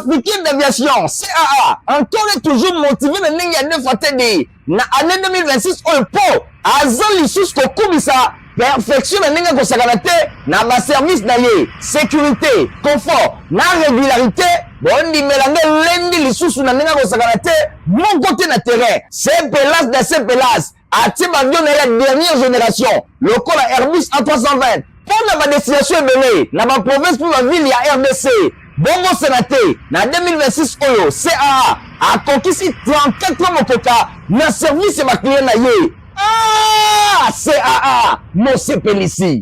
africaine d'aviation, CAA, encore et toujours motivé de n'engager fatigué. Na année 2026, on peut, azal lisusu kokubisa, perfection de n'engager kosakanate, na ba service naye, sécurité, confort, na régularité, bon di mélange lendi lisusu na n'engager kosakanate, mon côté na terrain, c'est pelas de ces pelas, atim avion na la dernière génération, le col Airbus A320, pour la destination belé, na ba province pour la ville, il y a RDC. Bongo Sénaté, na 2026 Oyo, CAA, a conquis 34 motoka, na service ma client na ye. Ah, CAA, Mose Pélissi.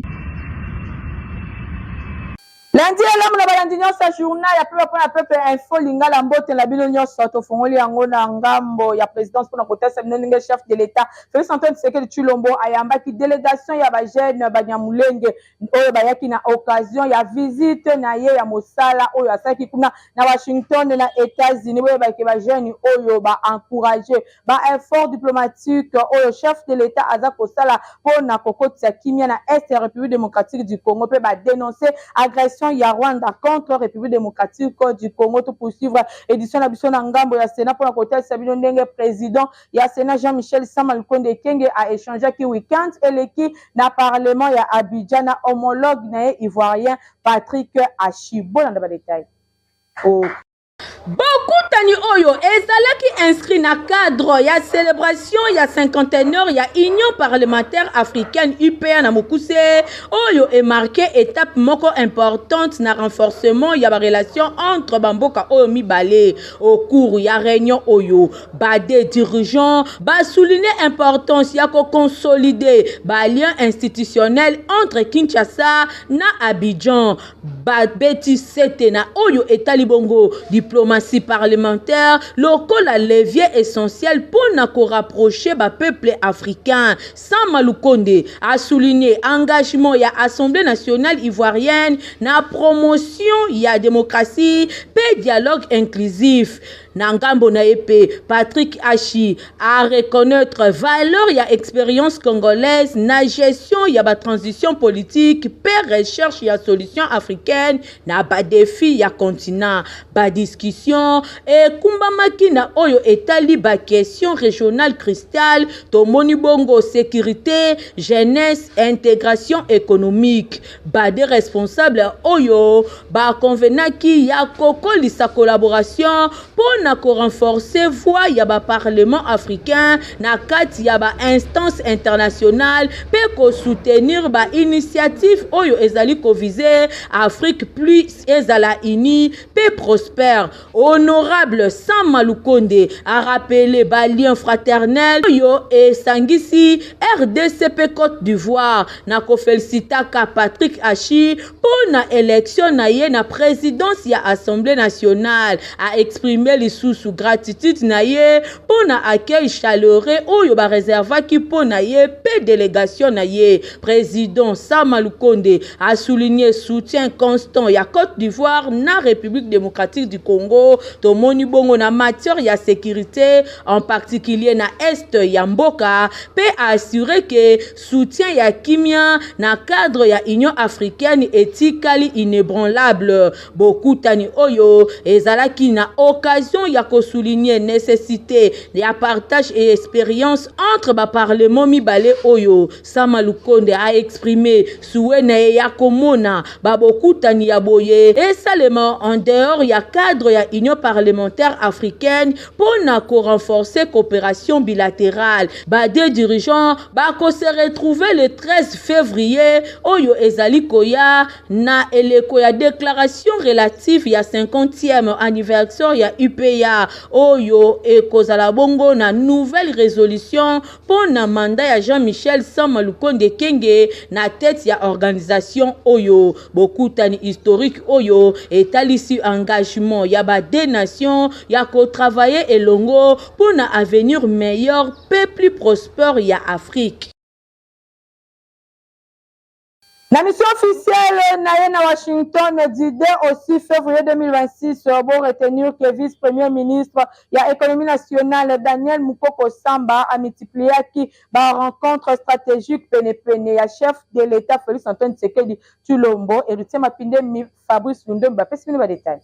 Lundi, l'homme na balandi nyonso journal ya peuple info lingala mbote la bilo nyonso tofongoli yango na ngambo ya présidence pour na kota seminole chef de l'état Félix Antoine Tshisekedi Tshilombo ayamba ki délégation ya ba jeune banyamulenge oyo bayaki na occasion ya visite na ye ya mosala oyo asaki kuna na Washington na États-Unis boyo ba ke ba jeune oyo ba encourager ba effort diplomatique oyo chef de l'état aza kosala pona kokotisa kimia na Est République démocratique du Congo pe ba dénoncer agression ya Rwanda contre République démocratique du Congo to poursuivre édition na biso na ngambo ya Sénat pour la côté Sabino Ndenge président ya Sénat Jean-Michel Samalukonde Kenge a échangé ki week-end eleki na parlement ya Abidjan na homologue na ivoirien Patrick Achibo na ba détail. Beaucoup tani oyo ezalaki inscrit na cadre ya célébration ya 51 ya Union parlementaire africaine UPA na Mokuse oyo est marqué étape moko importante na renforcement ya ba relation entre bamboka oyo mibale au cours ya réunion oyo ba des dirigeants ba souligner importance ya ko consolider ba lien institutionnel entre Kinshasa na Abidjan ba beti sete na oyo etali bongo diplomatie parlementaire, local à levier essentiel pour nous rapprocher le peuple africain. Sans Malukonde a souligné engagement de l'Assemblée nationale ivoirienne dans la promotion de la démocratie et dialogue inclusif. Nangambo na épée, Patrick Achi a reconnaître valeur ya expérience congolaise na gestion ya ba transition politique per recherche ya solution africaine na ba défi ya continent ba discussion et kumba makina oyo etali ba question régionale cristal to moni bongo sécurité jeunesse intégration économique ba des responsables oyo ba convenaki ya kokoli sa collaboration pour na ko renforcer voix ya ba parlement africain na kati ya ba instance internationale pe ko soutenir ba initiative oyo ezali ko viser Afrique plus ezala uni pe prospère. Honorable Sam Malukonde a rappelé ba lien fraternel oyo et sangisi RDCP Côte d'Ivoire na ko félicitaka Patrick Achi pour na élection na ye na présidence ya Assemblée nationale a exprimé les sous gratitude na ye pour na accueil chaleureux oyo ba réserva ki pour na ye pe délégation na ye. Président Samalukonde a souligné soutien constant ya Côte d'Ivoire na République démocratique du Congo to moni bongo na matière ya sécurité en particulier na Est ya Mboka pe assurer que soutien ya kimia na cadre ya Union africaine etikali inébranlable. Beaucoup tani oyo ezalaki na occasion ya ko souligner nécessité de partage et expérience entre ba parlement mibale oyo. Samalukonde a exprimé souhait na ya komona ba beaucoup tani ya boye et seulement en dehors ya cadre ya Union parlementaire africaine pour na ko renforcer coopération bilatérale. Ba des dirigeants ba ko se retrouver le 13 février oyo ezali koya na eleko ya déclaration relative ya 50e anniversaire ya UPA oyo ekozala bongo na nouvelle résolution pour na mandat ya Jean-Michel Samalukonde Kenge na tête ya organisation oyo. Beaucoup tani historique oyo etalisi engagement ya ba des nations ya ko travailler elongo pour na avenir meilleur pe plus prospère ya Afrique. La mission officielle na Washington du 2 au 6 février 2026 pour retenir que vice-premier ministre ya économie nationale Daniel Mukoko Samba a multiplié qui ba rencontre stratégique pene ya chef de l'État Félix Antoine Tshisekedi Tshilombo et Rutema Pinde Fabrice Lundemba. Pesi ba détail.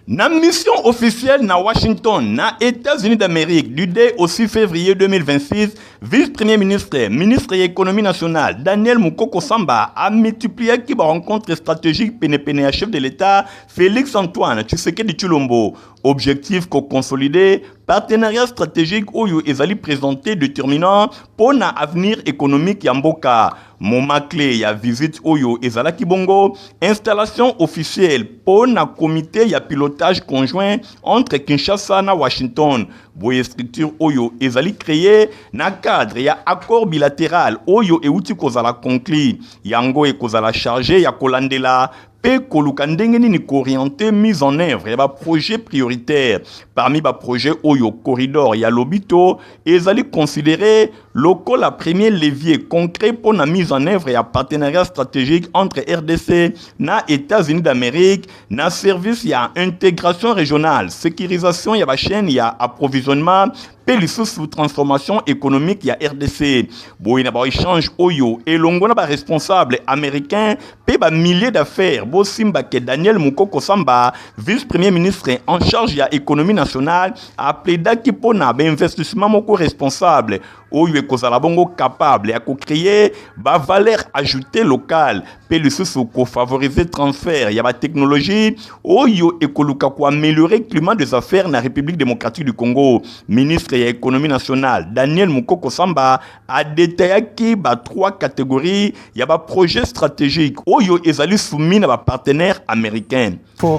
Na mission officielle na Washington, na États-Unis d'Amérique, du 2 au 6 février 2026, vice-premier ministre, ministre de l'économie nationale, Daniel Mukoko Samba, a multiplié qui rencontre stratégique pénépéné à chef de l'État, Félix Antoine Tshisekedi Tshilombo. Objectif qu'on consolider partenariat stratégique où ils allaient présenter déterminant pour l'avenir économique Yamboka. Moment clé ya visite Oyo Ezala Kibongo, installation officielle pour na comité ya pilotage conjoint entre Kinshasa na Washington. Boye structure Oyo Ezali créé na cadre ya accord bilatéral Oyo et outil kozala conclu. Yango et kozala chargé ya kolandela pe koluka ndenge nini orienté mise en œuvre ya ba projet prioritaire parmi ba projet Oyo corridor ya lobito ezali considéré local la premier levier concret pour la mise en œuvre ya partenariat stratégique entre RDC na États-Unis d'Amérique na service ya intégration régionale sécurisation ya ba chaîne ya approvisionnement pe sous transformation économique ya RDC boy na ba échange Oyo et longona ba responsable américain pe ba milliers d'affaires bo simba ke Daniel Mukoko Samba vice-premier ministre en charge ya économie nationale a plaidé ki pona ba investissement moko responsable Oyo e kozala bongo capable à créer ba valeur ajoutée locale pe le sous ko favoriser transfert ya ba technologie Oyo e koluka ko améliorer climat des affaires na République démocratique du Congo. Ministre de l'économie nationale Daniel Mukoko Samba a détaillé ki ba 3 catégories ya ba projet stratégique Oyo ezali soumis na ba partenaires américains.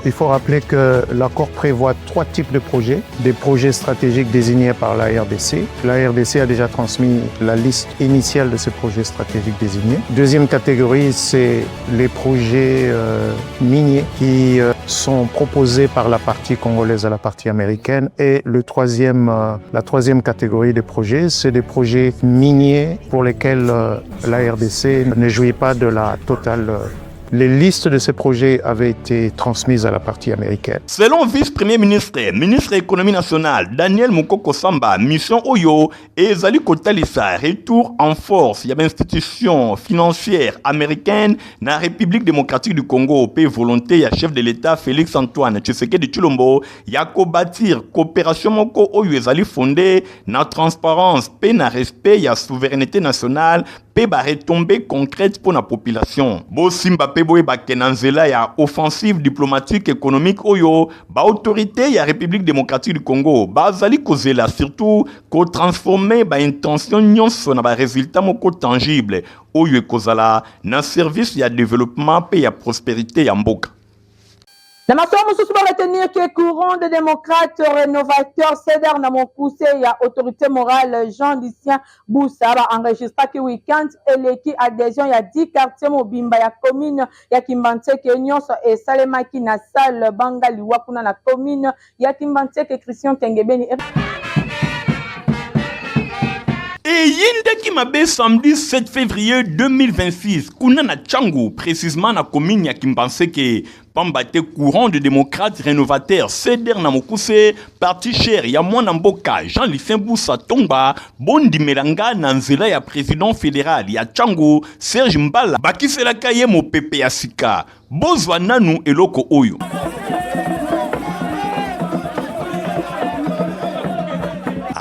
Il faut rappeler que l'accord prévoit 3 types de projets. Des projets stratégiques désignés par la RDC. La RDC a déjà transmis la liste initiale de ces projets stratégiques désignés. Deuxième catégorie, c'est les projets miniers qui sont proposés par la partie congolaise à la partie américaine. Et la troisième catégorie de projets, c'est des projets miniers pour lesquels la RDC ne jouit pas de la totale. Les listes de ces projets avaient été transmises à la partie américaine. Selon vice-premier ministre, ministre de l'économie nationale, Daniel Mukoko Samba, mission Oyo et Zali Kotalisa, retour en force. Il y a une institution financière américaine dans la République démocratique du Congo, paix volonté, il y a chef de l'État Félix Antoine Tshisekedi Tshilombo, il y a bâtir coopération Moko Oyo et Zali fondé dans transparence, paix dans respect, il y a souveraineté nationale, paix ba retombée concrète pour la population. Bo Simba pe boye ba kenanzela ya offensive diplomatique économique Oyo, ba autorité ya République démocratique du Congo, ba zali kozela surtout ko transformer ba intention nyonso na ba résultat moko tangible Oyo kozala na service ya développement pe ya prospérité ya mboka. Na masomo mosusu ba retenir que courant de démocrates rénovateurs CEDER na mokuse ya autorité morale Jean-Lucien Boussa ba enregistra ki week-end eleki adhésion ya 10 quartiers mobimba ya commune ya Kimbantseke nyonso e salemaki na salle Bangaliwa kuna na commune ya Kimbantseke Christian Tengebeni. Et yinde qui m'a samedi 7 février 2026, kuna na Tchangu, précisément na commune ya Kimbantseke, pambate courant de démocrates rénovateurs, CEDER na mokuse, parti cher ya mwana mboka, Jean-Lucien Boussa Tomba, bondi melanga na nzela ya président fédéral ya Tchangu, Serge Mbala, bakisela kaye mo pepe ya sika, bozwa nanu eloko oyo.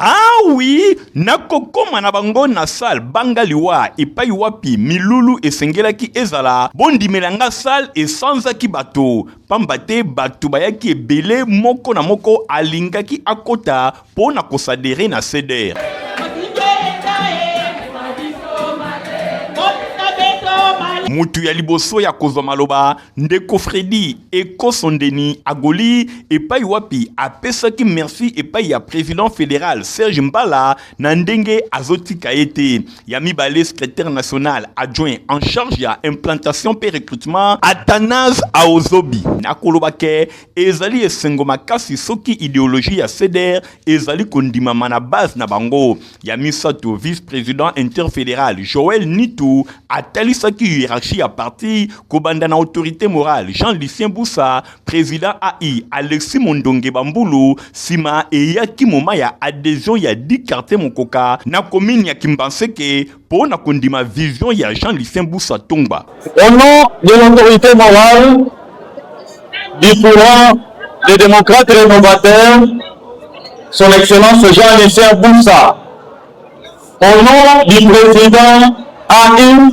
Ah oui, nakokoma na bango na salle Bangaliwa epai wapi milulu esengelaki ezala bondi melanga salle esanzaki bato pambate bato bayaki ebele moko na moko alingaki akota pona kosadere na CEDER. Mutu ya liboso ya kozwa maloba ndeko Freddy eko sondeni agoli epai wapi apesaki merci epai ya président fédéral Serge Mbala na ndenge azotika ete ya mibale secrétaire national adjoint en charge ya implantation pe recrutement Athanase Aozobi na kolobake ezali esengo makasi soki idéologie ya CEDER ezali kondima na base na bango ya misato vice-président interfédéral Joël Nitu atalisaki hiérarchie à parti kobanda na autorité morale Jean-Lucien Boussa, président AI Alexis Mondonge Bambulu, sima eyaki moma ya adhésion ya 10 quartiers mokoka na commune ya Kimbantseke pour na kondima vision ya Jean-Lucien Boussa Tomba. Au nom de l'autorité morale du courant des démocrates rénovateurs, son Excellence Jean-Michel Boussa, au nom du président AI,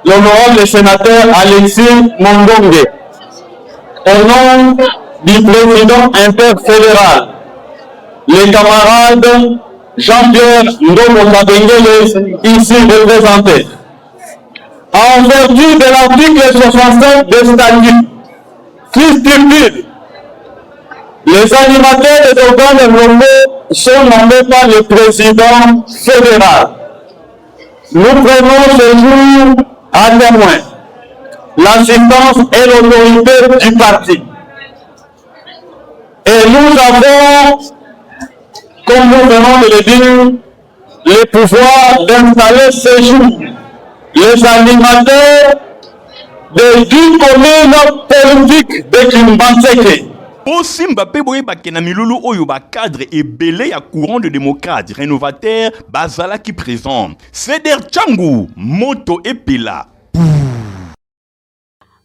l'honorable sénateur Alexis Mondongue, au nom du président interfédéral, les camarades Jean-Pierre Ndomo Kabengele, ici représentés. En vertu de l'article 65 des statuts, qui stipule les animateurs des organes locaux sont nommés par le président fédéral. Nous prenons ce jour à témoin l'assistance et l'autorité du parti. Et nous avons, comme nous venons de le dire, le pouvoir d'installer ce jour les animateurs des 10 communes politiques de Kimbanseke. Osimba pe boye bakena milulu oyo ba cadre ebele ya courant de démocrate rénovateur bazala qui présent. Ceder Tchangou, moto epela.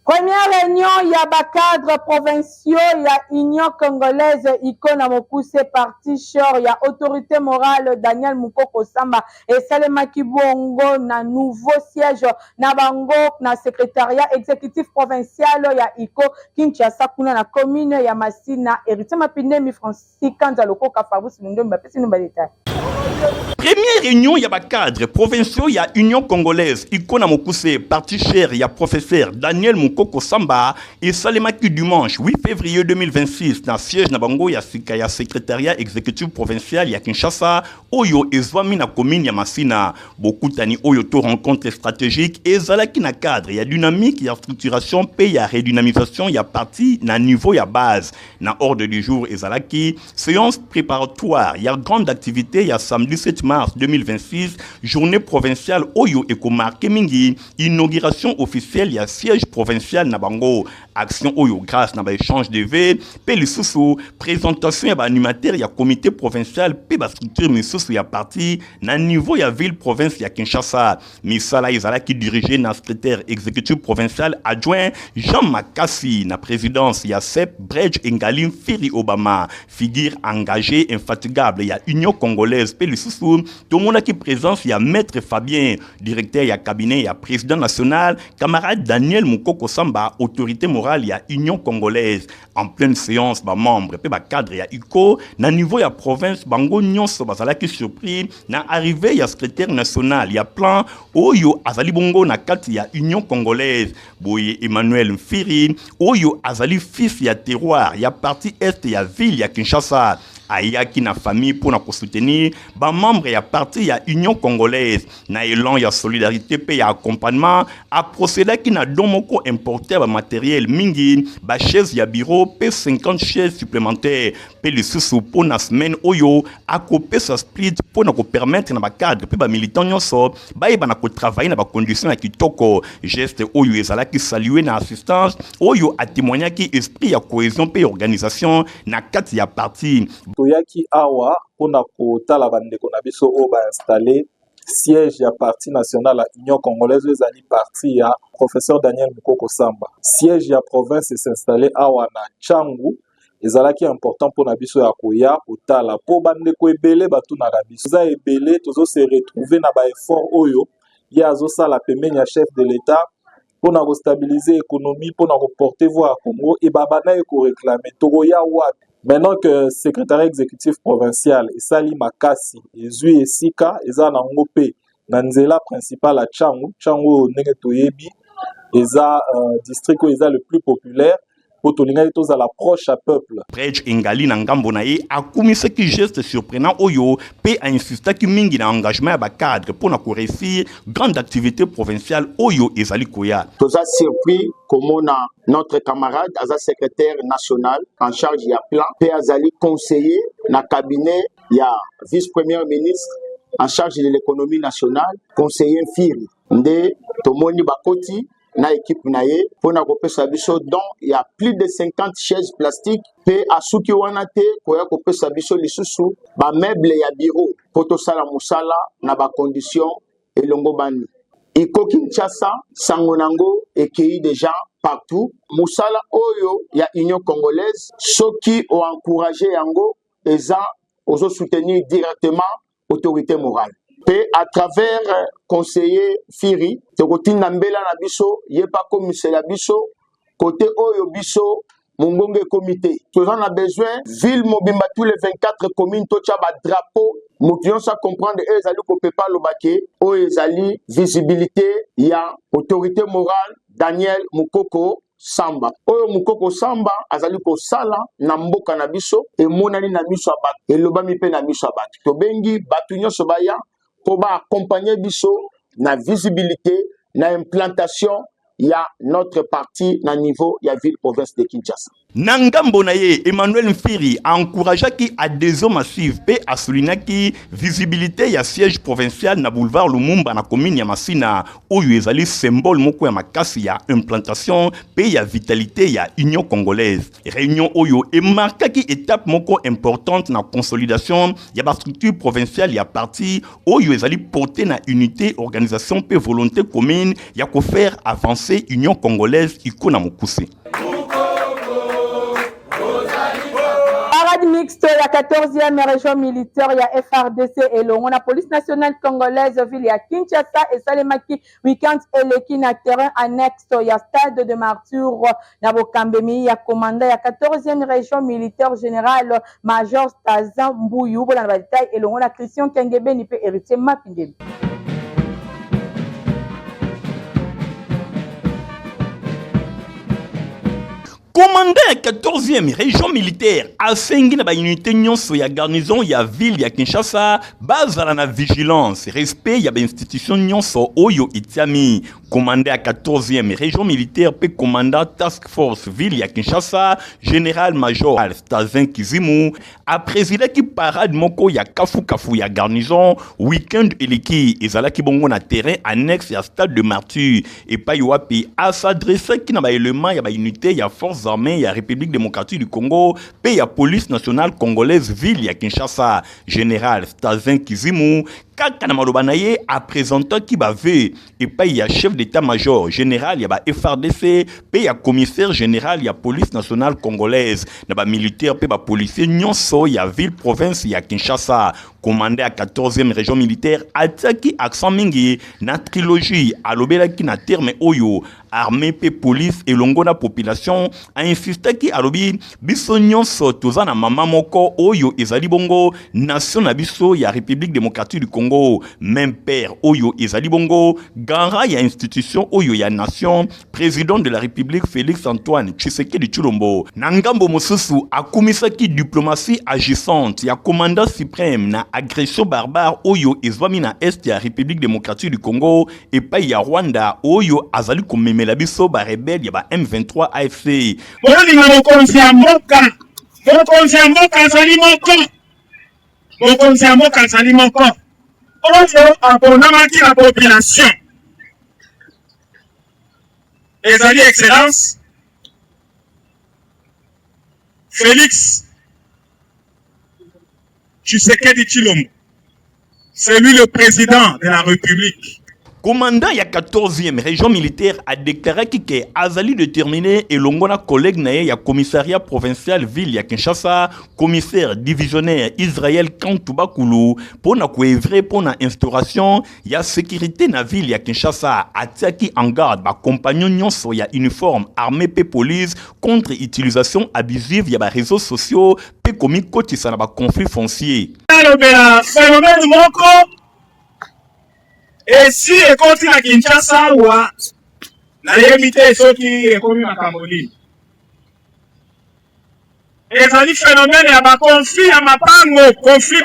Première réunion, il y a des cadres provinciaux, il y a Union congolaise, Icona Mokuse, parti Chor, il y a autorité morale, Daniel Mukoko Samba, et Salema Kibongo, na nouveau siège, na bango, na secrétariat exécutif provincial, il y a Iko, Kinshasa, Kuna, na commune, il y a Massina, héritier Mapine, mi Francis, Kanza, Loko, Kafarus, Lundo, Mbapé, c'est nous détails. Première réunion, il y a des cadres provinciaux, il y a Union congolaise, Icona Mokuse, parti cher, il y a professeur Daniel Mukoko Samba et Salemaki dimanche 8 février 2026 dans siège Nabango, il y a secrétariat exécutif provincial, il y a Kinshasa, Oyo et Zwami na commune ya Massina. Beaucoup tani Oyo to rencontre stratégique et Zalaki na cadre, il y a dynamique, il y a structuration, il y a redynamisation, il y a parti na niveau, il y a base. Na ordre du jour et Zalaki, séance préparatoire, il y a grande activité, il y a samedi 7 mars 2026, journée provinciale Oyo et Komarke Mingi, inauguration officielle, il y a siège provincial Nabango, action Oyo grâce na échange de V, Pelisusu, présentation ya ba animateur, il y a comité provincial, ba structure Misusu ya parti, na niveau ya ville province ya Kinshasa, Misala Izala qui dirigeait na secrétaire exécutif provincial adjoint Jean Makassi, na présidence ya Sep Bredge Engalim Firi Obama, figure engagée infatigable, il y a Union congolaise, Pelisusu, tout le monde qui présence, il y a maître Fabien, directeur, il y a cabinet, il y a président national, camarade Daniel Mukoko Samba, autorité morale, il y a Union congolaise. En pleine séance, membre, cadre, il y a UCO. Na niveau, il y a province, Bango Nyonso, Bazala qui surpris. Na arrivé, il y a secrétaire national, il y a plan. Oyo Azali Bongo, na 4, il y a Union congolaise. Boye Emmanuel Mfiri. Oyo Azali fils, il y a terroir. Il y a parti est, il y a ville, il y a Kinshasa. Ayaki na famille pour nous soutenir, membre y a parti y a Union congolaise, na élan y a solidarité pe y a accompagnement, a procédé qui na domoko importé matériel mingi, ba chaise y a bureau pe 50 chaises supplémentaires, pe le sous pour na semaine oyo, a copé sa split pour nous permettre na ba cadre pe ba militant nyonso, ba y ba na ko travailler na ba conditions ya kitoko, geste oyo ezala ki saluer na assistance, oyo a témoigner ki esprit ya cohésion pe organisation na 4 y a parti. Toyaki awa pona kotala bandeko na biso o ba installé siège ya parti national à Union congolaise ezali parti ya professeur Daniel Mukoko Samba. Siège ya province s'installer awa na Tchangu ezalaki important pona biso ya koya kotala po bandeko ebele batu na biso. Za ebele tozo se retrouver na ba effort oyo ya azo sala pembeni ya chef de l'État pona ko stabiliser économie pona ko porter voix à Congo et babana e ko réclamer togoya wa. Maintenant que le secrétariat exécutif provincial et Sali Makassi et Zui Esika eza na ngope na nzela principal à Tchangu, Tchangu ndenge toyebi eza district où eza le plus populaire pour tolinga tous à l'approche à peuple. Bredge Engali na ngambo na ye akumisa ki geste surprenant oyo pe a insista ki mingi na engagement ba cadre pour na ko réussir grande activité provinciale oyo ezali koya. Toza surpris comme notre camarade Aza secrétaire national en charge ya plan pe azali conseiller na cabinet ya vice-premier ministre en charge de l'économie nationale conseiller Firi nde tomoni bakoti na équipe naye pour na kopesa biso donc il y a plus de 50 chaises plastiques pe asuki wana te koya kopesa biso lisusu ba meuble ya bureau pour to sala musala na ba conditions elongo bani Iko Kinshasa, Sangonango et qui déjà partout. Moussala Oyo, il y a Union Congolaise. Ceux qui ont encouragé Yango, ils ont soutenu directement l'autorité morale. Et à travers conseiller Firi, Tokoti Nambela Nabiso, Yepa Commissaire Nabiso, côté Oyo Biso, Mongonge comité. Nous avons besoin, ville Mobimba, tous les 24 communes, Tocha drapeau. Nous devons comprendre que les alliés ne peuvent pas le baquer. Les alliés, visibilité, il y a autorité morale, Daniel Mukoko Samba. Oyo Mukoko Samba, azali ko sala, namboka na biso, et monani na miso abat, et lobami pe na miso abat. To bengi, batunyo sobaya, pour accompagner biso, na visibilité, na implantation, il y a notre parti na niveau, il y a ville province de Kinshasa. Nangambo naye Emmanuel Mfiri a encouragé qui adhésion massive pe a souligné qui visibilité ya siège provincial na boulevard Lumumba na commune ya Masina oyo ezali symbole moko ya makasi ya implantation pe ya vitalité ya Union Congolaise. Réunion oyo e marqué qui étape moko importante na consolidation ya ba structure provinciale ya parti oyo ezali porter na unité organisation pe volonté commune ya ko faire avancer Union Congolaise iko na mokuse. Parade mixte, la 14e région militaire, il y a FRDC et l'ONU. La police nationale congolaise, ville, il y a Kinshasa et Salemaki, week-end et l'équipe na terrain annexe, il y a stade de Martyr, Nabokambemi, il y a commandant, il y a 14e région militaire général, major Stazan Mbouyou, pour la bataille et l'ONU. La Christian Kengebe, Nipe, héritier Mapindemi. Commandant la 14e région militaire a sengi na ba unité nyonso ya garnison ya ville ya Kinshasa bazala na vigilance respect ya ba institution nyonso oyo itiami. Commandant la 14e région militaire pe commandant task force ville ya Kinshasa général major Stazin Kizimu a présidé ki parade moko ya kafu ya garnison week-end eleki ezala ki bongo na terrain annexe ya stade de Martyr et pa yoapi a s'adresser ki na ba élément ya ba unité ya force armée ya République démocratique du Congo pe ya police nationale congolaise ville ya Kinshasa général Stazin Kizimu kaka na maloba na ye a présentant ki bave et pa ya chef d'état-major général ya ba FRDC pe ya commissaire général ya police nationale congolaise na ba militaire pe ba policier nyonso ya ville province ya Kinshasa. Commandé à 14e région militaire ataki accent mingi na trilogie alobelaki na terme oyo armée pe police et longo na population a insisté ki alobi biso nyonso toza na mama moko oyo ezali bongo nation na biso ya République démocratique du Congo même père oyo ezali bongo gara ya institution oyo ya nation président de la République Félix Antoine Tshisekedi Tshilombo na ngambo mosusu akumisaki diplomatie agissante ya commandant suprême na agression barbare oyo ezwami na est ya République démocratique du Congo et pa ya Rwanda oyo azali komemela biso ba rebelle ya ba M23 AFC. Boni na mokonzi ya mboka azali moko. Mokonzi ya mboka azali moko. Oyo abonamaki la population. Ezali excellence Félix Tshisekedi Tshilombo, c'est lui le président de la République. Commandant ya 14e région militaire a déclaré que azali déterminé et longona collègue nae ya commissariat provincial ville ya Kinshasa commissaire divisionnaire Israël Kantubakulu pour na couvrir pour na instauration ya sécurité na ville ya Kinshasa atiaki en garde ba compagnon nyonso ya uniforme armée pe police contre utilisation abusive ya ba réseaux sociaux pe komi kotisa na ba conflit foncier. Le phénomène moko et si et continue à Kinshasa ou à la limité ceux qui est commis à Cameroun. Et ça dit phénomène il y a un conflit à ma pango, conflit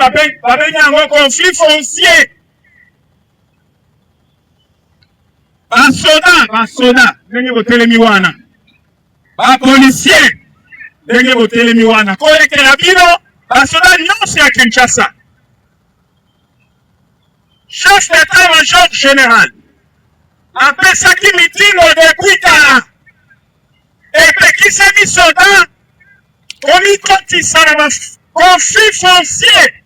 conflit foncier. Basoda, nengi botele miwana. Ba policier, nengi botele miwana. Koleke la bino, basoda non c'est à Kinshasa. Chef d'état-major général, après ça qui meeting au début et puis qui s'est mis soldat, on y continue à conflit foncier.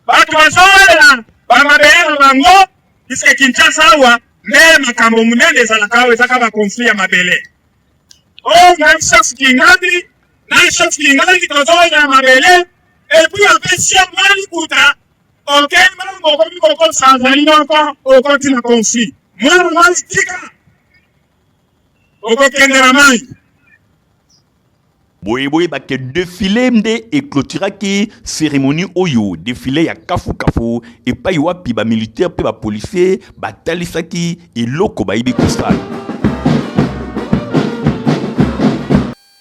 Bah, tu vas là, bah, ma belle, puisque Kinshasa, mais makambo munene ezalaka ezaka ba conflit ya mabele. Oh, même chef Kingali, na chef Kingali tozoya ya mabele, et puis après chef Malikuta, ok, mambo komi koko sanzali noko, okoti na conflit. Mwana malitika, oko kendera mai. Boye bake défilé mde et clôturaki cérémonie oyo défilé ya kafu kafu et pa wapi ba militaire pe ba policier ba talisaki et loko ba ibi kusala.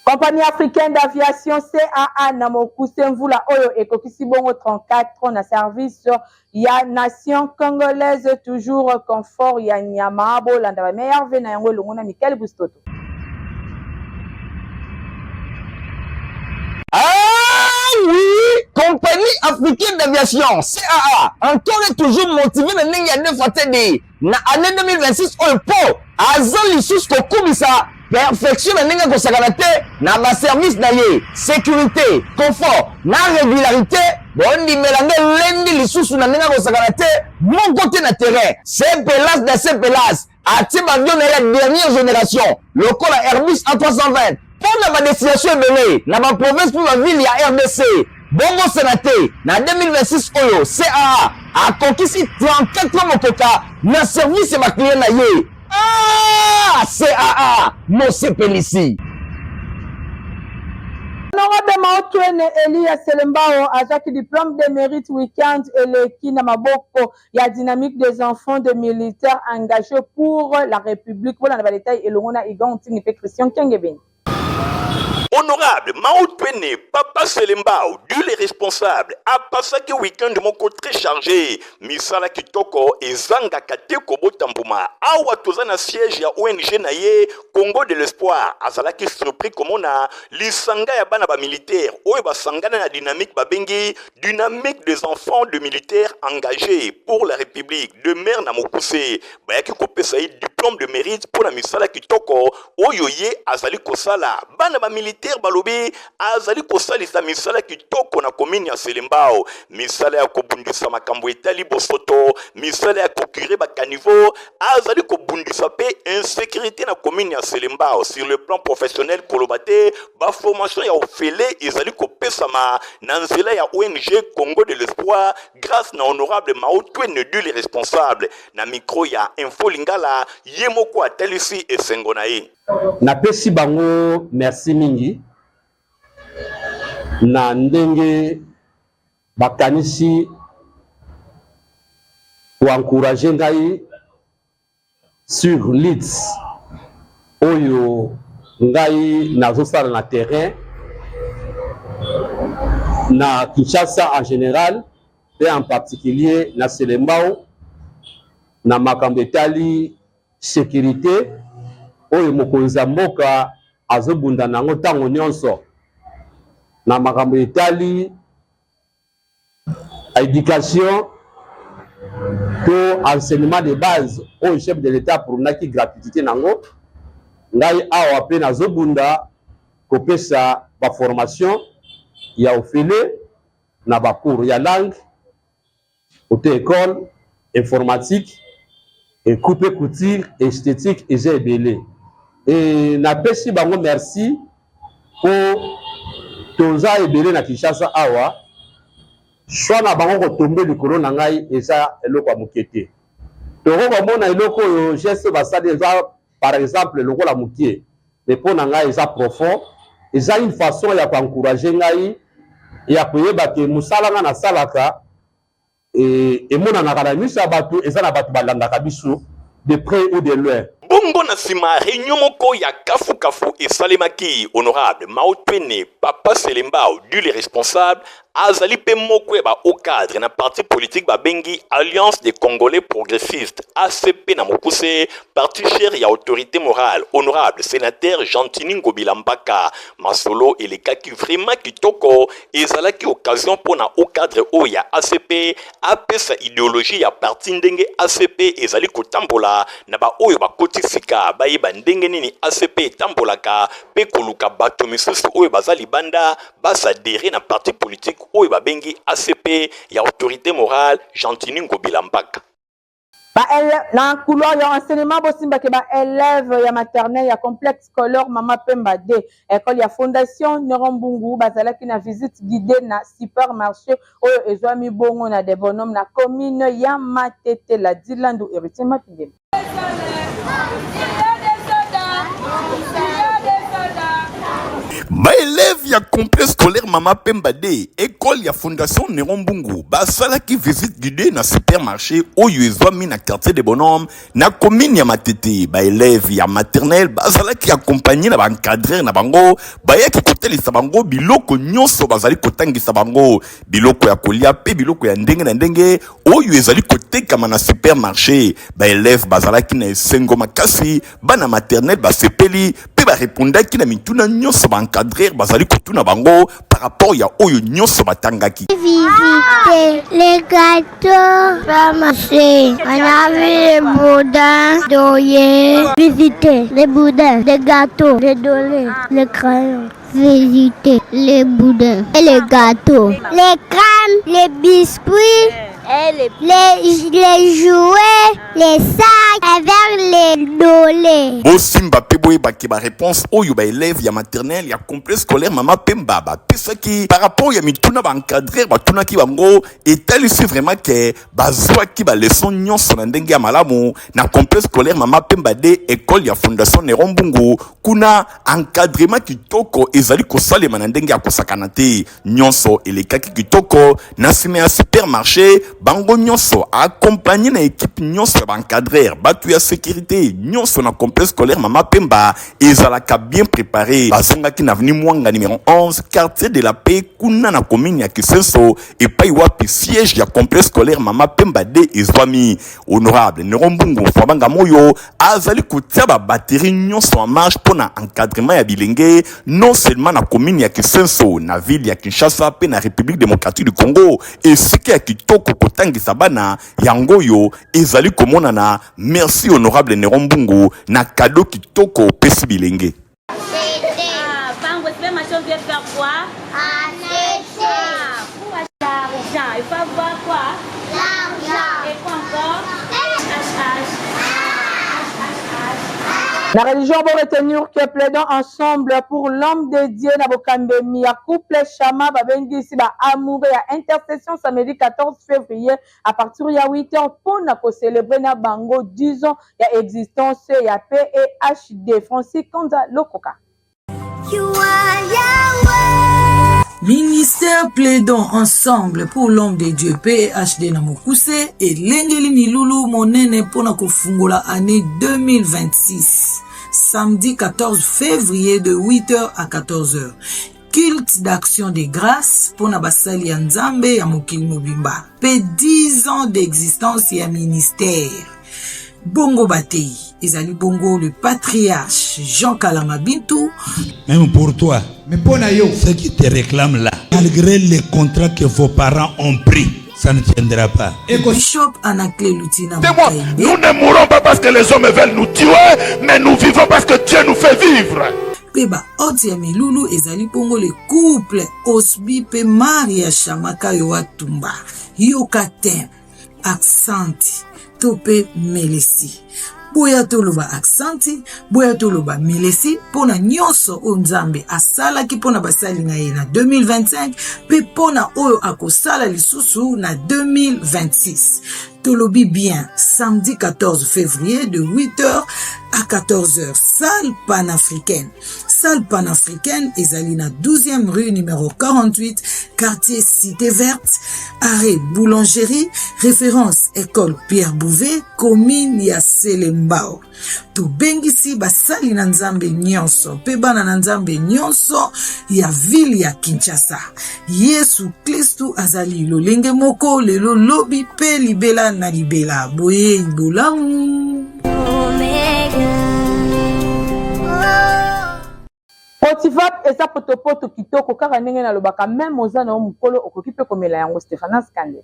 Compagnie africaine d'aviation CAA na mokuse mvula oyo ekokisi bongo 34 na service ya nation congolaise toujours confort ya nyama bolanda ba meilleur na yango elongo na Michael Bustoto. Ah oui, compagnie africaine d'aviation CAA encore et toujours motivé na ndenge ya defatedi na année 2026 oyo po azali lisusu kokumisa perfection na ndenge kosakana te na ba service na ye sécurité confort na régularité bondimela nde lendi lisusu na ndenge kosakana te moko te na terrain c'est pelas de ces pelas atie bavion na ya dernière génération lokola Airbus A320 pour la destination ebele na ba province pour la ville ya RDC bongo sénaté na 2026 oyo CAA akokisi 34 mokoka na service ya client na ye. Ah, CAA mosepelisi. Honorable Maotwene Elia Selembao azaki diplôme de mérite week-end eleki na maboko ya dynamique des enfants de militaires engagés pour la République. Voilà na détail elongo na Igon Tingipe Christian Kengebeni. Honorable Maotwene Papa Selembao, Dieu les responsables, a passé que week-end de mon côté très chargé. Misala Kitoko et Zanga Kate Kobo Tambuma. Awa tozana siège ya ONG naye Congo de l'espoir. Azalaki surpris comme on a l'isanga ya bana ba militaire. Oye ba sangana na dynamique babengi dynamique des enfants de militaires engagés pour la République. De mer na mokuse. Bayaki kopesa yi diplôme de mérite pour la Misala Kitoko. Oyo ye azali kosala. Bana ba militaire balobi azali kosalisa misala kitoko na komini ya Selembao, misala ya kobundisa makambo etali bosoto, misala ya kokure bakanivo, azali kobundisa pe insécurité na komini ya Selembao sur le plan professionnel kolobate ba formation ya ofele ezali kopesama na nzela ya ONG Congo de l'espoir grâce na honorable Maotwene Dieu les responsables na micro ya Info Lingala yemoko atalisi esengo na ye. Na pesi bango merci mingi na ndenge bakanisi pour encourager ngai sur leads oyo ngai nazosala na terrain na Kinshasa en général et en particulier na Selembao na makambo etali sécurité oyo mokonzi mboka azobunda nango ntango nyonso na makambo etali éducation to enseignement de base oyo chef de l'état prunaki gratuité nango ngai awa pe nazobunda kopesa ba formation ya ofele na ba cours ya langue auto école informatique et coupe couture esthétique et j'ai ebele. Et na pesi bango merci pour toza ebele na Kinshasa awa choix na bango ko tomber likolo na ngai eza eloko ya mokete. Toko komona eloko oyo geste basali eza par exemple eloko la mokie. Mais pour na ngai eza profond, eza une façon ya encourager ngai ya koyeba ke musala nga na salaka et mona na kana miso ya bato eza na bato balandaka biso de près ou de loin. Bongo na sima réunion moko ya kafu kafu esalemaki honorable Maotwene Papa Selembao Dieu les responsables azali pe moko ya ba au cadre na parti politique ba bengi Alliance des Congolais progressistes ACP na mokuse parti cher ya autorité morale honorable sénateur Gentini Ngobilambaka masolo elekaki vraiment kitoko ezalaki occasion pona au cadre o ya ACP apesa idéologie ya parti ndenge ACP ezali kotambola na ba oyo ba kotisika bayeba ndenge nini ACP etambolaka pe koluka bato misusu oyo bazali banda basadere na parti politique oyo babengi ACP ya autorité morale Gentini Ngobilambaka. Dans le couloir, il y a un enseignement possible que élève ya maternelle, ya complexe scolaire Mama Pemba D. École ya fondation Nerombungu, bazala qui na visite guidée na supermarché oyo ezwami bongo na des bonhommes na commune ya Matete la Dilandu héritier Mapidem. Ba élève ya complexe scolaire Mama Pemba D, école ya fondation Nerombungu, basala qui visite guidée na supermarché oyo ezwami na quartier des bonhommes na commune ya Matete. Ba élève ya maternelle basala qui accompagné na ba encadreur na bango, ba ya ki kotelisa bango biloko nyonso bazali kotangisa bango, biloko ya kolia pe biloko ya ndenge na ndenge oyo ezali kotekama na supermarché. Ba élève basala qui na esengo makasi, bana maternelle basepeli pe ba répondaki na mituna nyonso ba encadreur bazali kotuna bango par rapport ya oyo nyonso batangaki. Visiter les gâteaux, ramasser, on a vu les boudins, doyer, visiter les boudins, les gâteaux, les dolés, les crayons. Visiter les boudins et les gâteaux, les crèmes, les biscuits, les jouets, les sacs avec les dolés. Bosimba peboye ba réponse oyo ba élève ya maternelle ya complexe scolaire Mama Pemba ba pesaki par rapport ya mituna ba encadreur ba tuna ki bango etalisi vraiment que bazwa ki ba leçon nyonso na ndenge ya malamu na complexe scolaire Mama Pemba D école ya fondation Nerombungu kuna encadrement kitoko ezali kosalema na ndenge ya kosakana te nyonso elekaki kitoko na sima ya supermarché bango nyonso accompagné na équipe nyonso ba encadreur batu ya sécurité nyonso na complexe scolaire Mama Pemba ezalaka bien préparé bazongaki na avenue Mwanga numéro 11 quartier de la paix kuna na commune ya Kisenso et pai wapi siège ya complexe scolaire Mama Pemba D ezwami. Honorable Nerombungu Fabanga Moyo azali kotia ba batterie nyonso en marche pona encadrement ya bilenge non seulement na commune ya Kisenso na ville ya Kinshasa pe na République démocratique du Congo et sike ya kitoko kotangisa bana yangoyo ezali komonana. Merci honorable Nerombungu na cadeau kitoko pesi bilenge. Bango supermarché vient faire quoi? Pour acheter l'argent, il faut avoir quoi? L'argent. Et quoi encore? La religion va retenir que plaidons ensemble pour l'homme de Dieu na Bokambemi ya couple Chama babengi ici ba amour ya intercession samedi 14 février à partir ya 8h pour na ko célébrer na bango 10 ans ya existence ya PHD Francis Konza Lokoka. Ministère plaidons ensemble pour l'homme de Dieu PHD na Mokuse et Lengeli Milulu monene pona kofungola année 2026 samedi 14 février de 8h à 14h. Culte d'action de grâce pona basali ya Nzambe ya mokili mobimba. Pe 10 ans d'existence ya ministère. Bongo Batei, ezali bongo le patriarche Jean Kalama Bintou. Même pour toi, mais pour Nayo, ce qui te réclame là, malgré les contrats que vos parents ont pris, ça ne tiendra pas. Bishop Anakle Lutina. Nous ne mourrons pas parce que les hommes veulent nous tuer, mais nous vivons parce que Dieu nous fait vivre. Peba Otiami Lulu ezali bongo le couple Osbi pe Maria Shamaka Yoatumba. Yokatem, Aksanti. Tope Melesi. Boya toloba aksanti, boya toloba Melesi, pona nyonso o Nzambe asala ki pona basali na ye na 2025, pe pona oyo akosala lisusu na 2026. Tolobi bien, samedi 14 février de 8h à 14h, salle panafricaine. Salle panafricaine, ezali na 12e rue numéro 48, quartier Cité Verte, arrêt Boulangerie, référence école Pierre Bouvet, commune ya Selembao. To bengisi basali na Nzambe nyonso, pe bana na Nzambe nyonso ya ville ya Kinshasa. Yesu Kristu azali lolenge moko lelo lobi pe libela na libela. Boye ibolamu. Potifap esa potopoto kitoko kaka ndenge na lobaka même oza na mukolo okoki pe komela yango Stéphane Skande.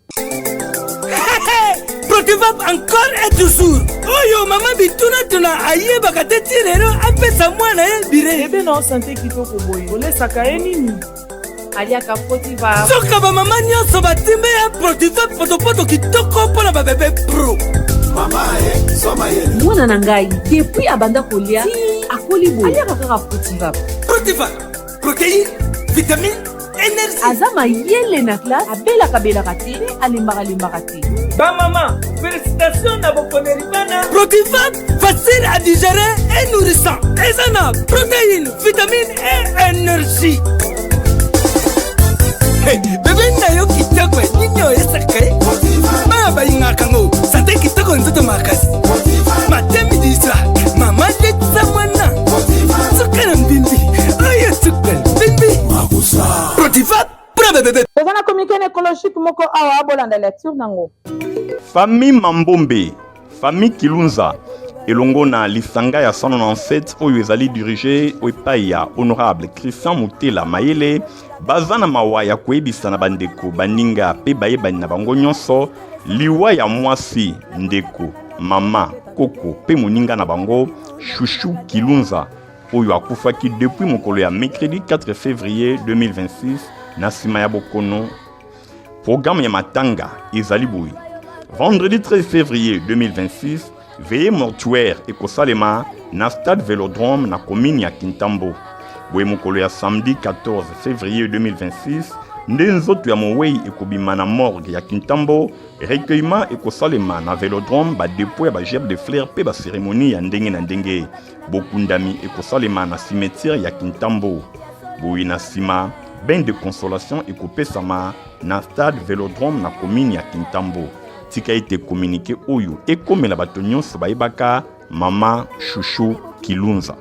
Potifap encore et toujours. Oyo mama bituna tuna ayebaka te tirero apesa mwana ye bire. Ebe na santé kitoko boye. Olesaka ye nini? Aliaka Potifap. Soka ba mama nyonso batimbe ya Potifap potopoto kitoko mpona ba bébé pro. mwana na ngai depuis abanda kolia akoli boye aliaka kaka protivap. Protivap, protéine, vitamine, énergie. aza mayele na classe abelaka te mpe alembaka te. Bamama, félicitations na bokoneri bana. Protivap, facile à digérer et nourrissant. Ezana, protéines, vitamines et énergie. Hey, bébé na yo kitoko ninyo esaka. Mama bayingaka ngo, santé kitoko nzoto makasi. Matemi disa, mama letsa mwana. Sukana mbimbi, oye sukana mbimbi. Makusa. Protivap, prebe bébé. Tozana communiqué écologique moko awa abolanda lecture nango. Famille Mambombe, famille Kilunza, elongo na lisanga ya 197 oyo ezali dirigé epai ya honorable Christian Mutela Mayele bazana mawa ya koyebisa na bandeko baninga pe bayebani na bango nyonso liwa ya mwasi ndeko mama koko pe moninga na bango Chouchou Kilunza oyo akufaki depuis mokolo ya mercredi 4 février 2026 na sima ya bokono. Programme ya matanga ezali boye. Vendredi 13 février 2026, veillée mortuaire et Kosalema na stade Vélodrome na commune ya Kintambo. Boye mokolo ya samedi 14 février 2026, nde nzoto ya mowei ekobima na morgue ya Kintambo, recueillement et Kosalema na Vélodrome ba dépôt ya ba gerbe de fleurs pe ba cérémonie ya ndenge na ndenge. Bokundami et Kosalema na cimetière ya Kintambo. Boye na sima, bain de consolation et kopesama na stade Vélodrome na commune ya Kintambo. Tika été communiqué oyo et comme la batonyon sabayebaka mama Chouchou Kilunza.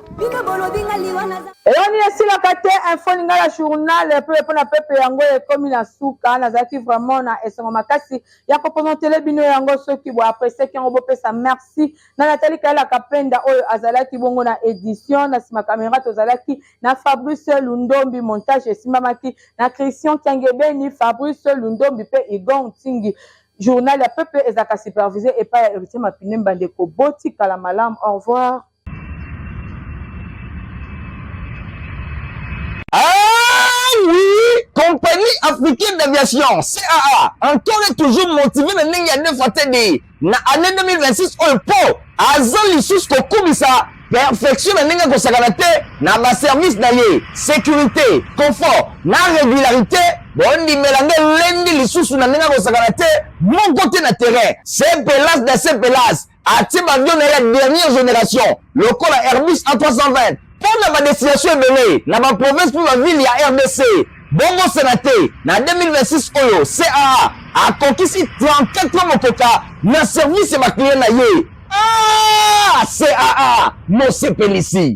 eyoni esilaka te info ninga la journal mpe mpona pepe yango ekomi na suka nazalaki vraiment na esengo makasi ya kopresentele bino yango soki bo apresiaki yango bopesa merci na Nathalie Kayelaka Penda oyo azalaki bongo na édition na nsima caméra tozalaki na Fabrice Lundombi montage esimbamaki na Christian Kiangebeni Fabrice Lundombi mpe Igon Tingi. Journal ya pepe ezaka supervisé et pas héritier Mapine Mbandeko Boti kala malam. Au revoir. Ah oui, compagnie africaine d'aviation CAA encore et toujours motivé na ndenge ya ndefatedi na année 2026 oyo po azali lisusu kokumisa perfection na ndenge kosakana te na ba service na ye sécurité confort na régularité bondimelange lendi lisusu na ndenge kosakana te moko te na terrain c'est pelas de ces pelas atie bavion na ya dernière génération lokola Airbus A320 pour la destination ebele na ba province pour la ville ya RDC bongo sénaté na 2026 oyo CAA a conquis 34 motoka na service ya ba client na ye. Ah, CAA, Mose Pelisi.